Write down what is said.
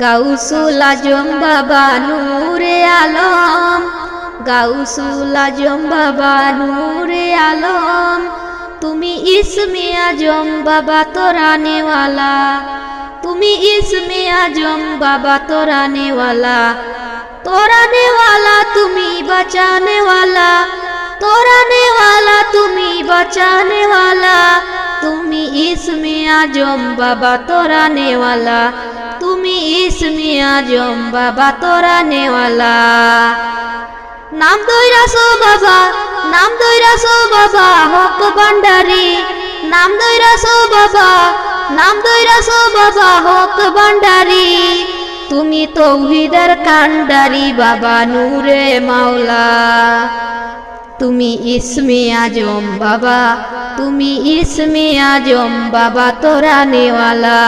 গাউসুল আজম বাবা নূরে আলম, গাউসুল আজম বাবা নূরে আলম, তুমি ইসমে আজম বাবা তোরানেওয়ালা, তুমি ইসমে আজম বাবা তোরানেওয়ালা, তোরানেওয়ালা তুমি বাঁচানেওয়ালা, তোরানেওয়ালা তুমি বাঁচানেওয়ালা, তুমি ইসমে আজম বাবা তোরানেওয়ালা, তুমি ইসমে আজম বাবা তোরানেওয়ালা। নাম দইরাছো বাবা, নাম দইরাছো বাবা হক ভান্ডারি, নাম দইরাছো বাবা, নাম দইরাছো বাবা হক ভান্ডারি, তুমি তৌহিদের কান্ডারি বাবা নূরে মাওলা, তুমি ইসমে আজম বাবা, তুমি ইসমে আজম বাবা তোরানেওয়ালা।